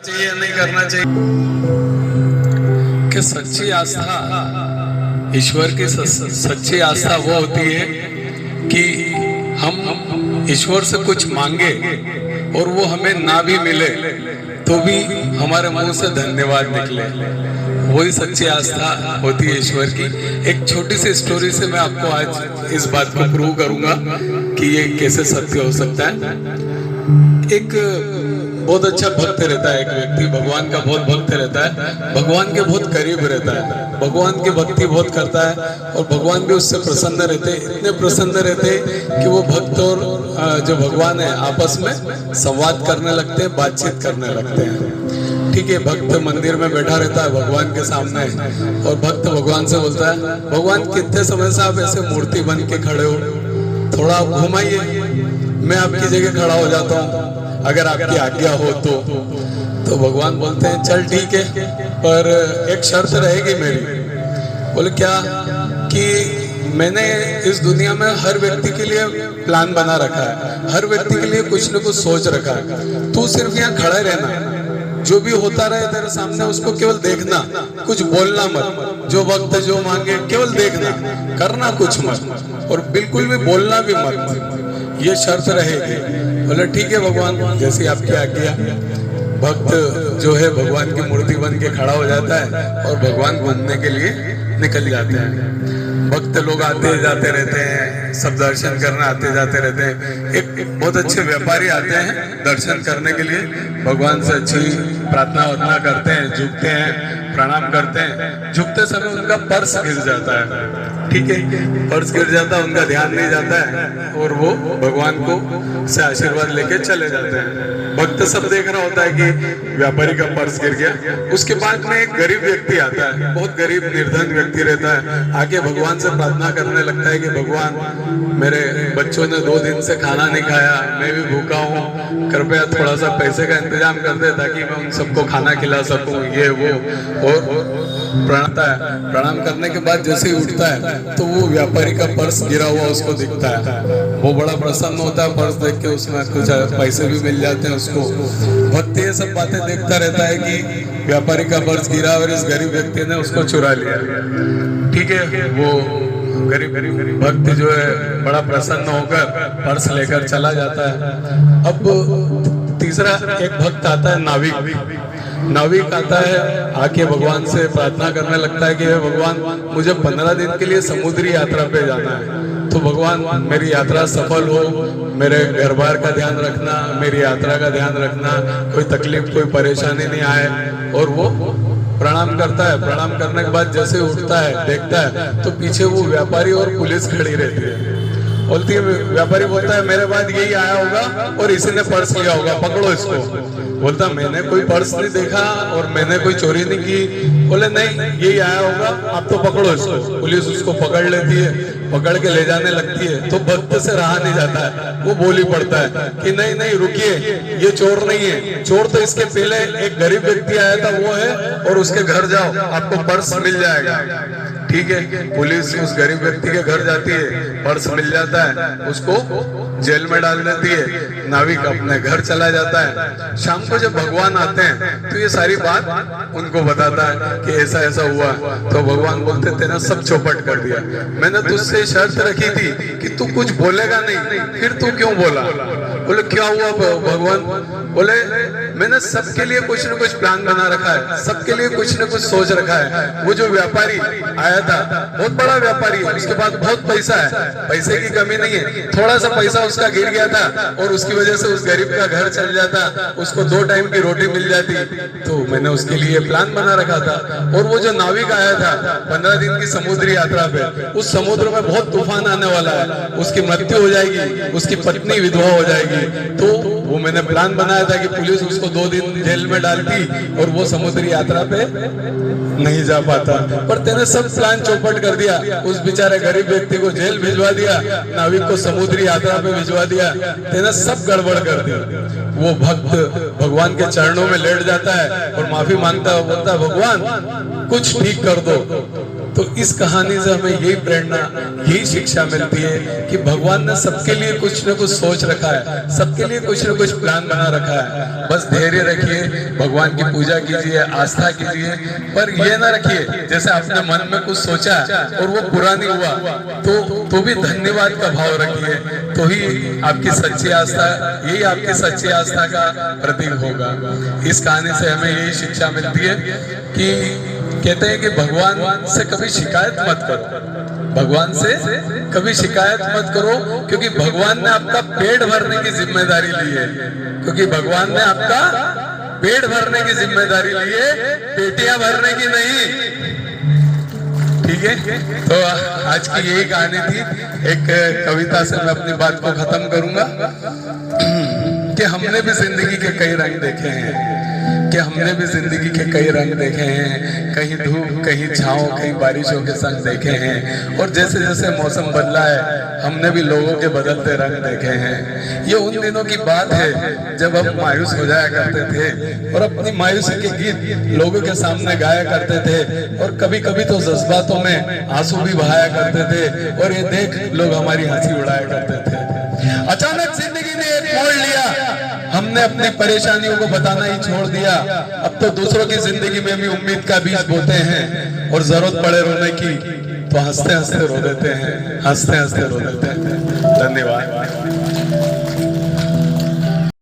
चाहिए नहीं करना चाहिए कि सच्ची आस्था, ईश्वर की सच्ची आस्था वो होती है कि हम ईश्वर से कुछ मांगे और वो हमें ना भी मिले तो भी हमारे मुंह से धन्यवाद निकले। वही सच्ची आस्था होती है ईश्वर की। एक छोटी सी स्टोरी से मैं आपको आज इस बात को प्रूव करूंगा कि ये कैसे सत्य हो सकता है। एक बहुत अच्छा भक्त रहता है, एक व्यक्ति भगवान का बहुत भक्त रहता है, भगवान के बहुत करीब रहता है, भगवान की भक्ति बहुत करता है और भगवान भी उससे प्रसन्न रहते, इतने प्रसन्न रहते कि वो भक्त और जो भगवान है आपस में संवाद करने लगते हैं, बातचीत करने लगते हैं। ठीक है, भक्त मंदिर में बैठा रहता है भगवान के सामने और भक्त भगवान से बोलता है, भगवान कितने समय से आप ऐसे मूर्ति बन के खड़े हो, थोड़ा आप घुमाइए, मैं आपकी जगह खड़ा हो जाता हूँ अगर आपकी आज्ञा हो तो भगवान बोलते हैं चल ठीक है, पर एक शर्त रहेगी मेरी। बोले क्या? कि मैंने इस दुनिया में हर व्यक्ति के लिए प्लान बना रखा है, हर व्यक्ति के लिए कुछ न कुछ सोच रखा है, तू सिर्फ यहाँ खड़ा रहना, जो भी होता रहे तेरे सामने उसको केवल देखना, कुछ बोलना मत, जो वक्त जो मांगे केवल देखना, करना कुछ मत और बिल्कुल भी बोलना भी मत, ये शर्त रहेगी। बोले ठीक है भगवान, जैसी आपकी आज्ञा। भक्त जो है भगवान की मूर्ति बन के खड़ा हो जाता है और भगवान घूमने के लिए निकल जाते हैं। भक्त लोग आते जाते रहते हैं, सब दर्शन करने आते जाते रहते हैं। एक बहुत अच्छे व्यापारी आते हैं दर्शन करने के लिए, भगवान से अच्छी प्रार्थना वार्थना करते हैं, झुकते हैं, प्रणाम करते हैं। झुकते समय उनका पर्स गिर जाता है। ठीक है, पर्स गिर जाता है, उनका ध्यान नहीं जाता है और वो भगवान को से आशीर्वाद लेके चले जाते हैं। भक्त सब देख रहा होता है कि व्यापारी का पर्स गिर गया। उसके बाद में एक गरीब व्यक्ति आता है, बहुत गरीब निर्धन व्यक्ति रहता है, आके भगवान से प्रार्थना करने लगता है कि भगवान मेरे बच्चों ने 2 दिन से खाना नहीं खाया, मैं भी भूखा हूँ, कृपया थोड़ा सा पैसे का इंतजाम कर दे ताकि मैं उन सबको खाना खिला सकूं, ये वो। और प्रणाम करने के बाद जैसे ही उठता है तो वो व्यापारी का पर्स गिरा हुआ उसको दिखता है। वो बड़ा प्रसन्न होता है, पर्स देख के उसमें कुछ पैसे भी मिल जाते हैं उसको। भक्त ये सब बातें देखता रहता है कि व्यापारी का पर्स गिरा और इस गरीब व्यक्ति ने उसको चुरा लिया। ठीक है, वो गरीब भक्त जो है बड़ा प्रसन्न होकर पर्स लेकर चला जाता है। अब तीसरा एक भक्त आता है, नाविक आता है, आके भगवान से प्रार्थना करने लगता है कि हे भगवान मुझे 15 दिन के लिए समुद्री यात्रा पे जाना है, तो भगवान मेरी यात्रा सफल हो, मेरे घर बार का ध्यान रखना, मेरी यात्रा का ध्यान रखना, कोई तकलीफ कोई परेशानी नहीं आए। और वो प्रणाम करता है। प्रणाम करने के बाद जैसे उठता है देखता है तो पीछे वो व्यापारी और पुलिस खड़ी रहती है। बोलती है, व्यापारी बोलता है मेरे बाद यही आया होगा और इसी ने पर्स लिया होगा, पकड़ो इसको। बोलता मैंने कोई पर्स नहीं देखा और मैंने कोई चोरी नहीं की। बोले नहीं, यही आया होगा, आप तो पकड़ो इसको। पुलिस उसको पकड़ लेती है, पकड़ के ले जाने लगती है तो भक्त से रहा नहीं जाता है, वो बोली पड़ता है कि नहीं नहीं रुकिए, ये चोर नहीं है, चोर तो इसके पहले एक गरीब व्यक्ति आया था वो है, और उसके घर जाओ आपको पर्स मिल जाएगा। ठीक है, पुलिस उस गरीब व्यक्ति के घर जाती है, पर्स मिल जाता है, उसको जेल में डाल देती है। नाविक अपने घर चला जाता है। शाम को जब भगवान आते हैं तो ये सारी बात उनको बताता है कि ऐसा ऐसा हुआ। तो भगवान बोलते तेरा सब चौपट कर दिया, मैंने तुझसे शर्त रखी थी कि तू कुछ बोलेगा नहीं, फिर तू क्यों बोला? बोले क्या हुआ भगवान? बोले मैंने सबके लिए कुछ न कुछ प्लान बना रखा है, सबके लिए कुछ न कुछ सोच रखा है। वो जो व्यापारी आया था बहुत बड़ा व्यापारी है, उसके पास बहुत पैसा है, पैसे की कमी नहीं है, थोड़ा सा पैसा उसका गिर गया था और उसकी वजह से उस गरीब का घर चल जाता, उसको 2 टाइम की रोटी मिल जाती, तो मैंने उसके लिए प्लान बना रखा था। और वो जो नाविक आया था 15 दिन की समुद्री यात्रा पे, उस समुद्र में बहुत तूफान आने वाला है, उसकी मृत्यु हो जाएगी, उसकी पत्नी विधवा हो जाएगी, तो वो मैंने प्लान बनाया था कि पुलिस उसको 2 दिन जेल में डालती और वो समुद्री यात्रा पे नहीं जा पाता, पर तेने सब प्लान चौपट कर दिया। उस बेचारे गरीब व्यक्ति को जेल भिजवा दिया, नाविक को समुद्री यात्रा पे भिजवा दिया, तेने सब गड़बड़ कर दिया। वो भक्त भगवान के चरणों में लेट जाता है और माफी मांगता है, बोलता है भगवान कुछ ठीक कर दो, तो इस कहानी से हमें यही प्रेरणा, यही शिक्षा मिलती है कि भगवान ने सबके लिए कुछ न कुछ सोच रखा है, सबके लिए कुछ न कुछ प्लान बना रखा है। बस धैर्य रखिए, भगवान की पूजा कीजिए, आस्था कीजिए, पर ये ना रखिए जैसे आपने मन में कुछ सोचा और वो पूरा नहीं हुआ तो भी धन्यवाद का भाव रखिए, तो ही आपकी सच्ची आस्था, यही आपकी सच्ची आस्था का प्रतीक होगा। इस कहानी से हमें यही शिक्षा मिलती है कि कहते हैं कि भगवान से कभी शिकायत मत करो, भगवान से कभी शिकायत मत करो, क्योंकि भगवान ने आपका पेट भरने की जिम्मेदारी ली है, क्योंकि भगवान ने आपका पेट भरने की जिम्मेदारी ली है, पेटियां भरने की नहीं। ठीक है, तो आज की यही कहानी थी। एक कविता से मैं अपनी बात को खत्म करूंगा कि हमने भी जिंदगी के कई रंग देखे हैं, कि हमने भी जिंदगी के कई रंग देखे हैं, कहीं धूप, कहीं छांव, कहीं बारिशों के संग देखे हैं, और जैसे जैसे मौसम बदला है हमने भी लोगों के बदलते रंग देखे हैं। ये उन दिनों की बात है जब हम मायूस हो जाया करते थे और अपनी मायूसी के गीत लोगों के सामने गाया करते थे, और कभी कभी तो जज्बातों में आंसू भी बहाया करते थे, और ये देख लोग हमारी हंसी उड़ाया करते थे। अचानक जिंदगी ने एक मोड़ लिया, हमने अपनी परेशानियों को बताना ही छोड़ दिया। अब तो दूसरों की जिंदगी में भी उम्मीद का बीज बोते हैं, और जरूरत पड़े रोने की तो हंसते हंसते रो देते हैं, हंसते हंसते रो देते हैं। धन्यवाद।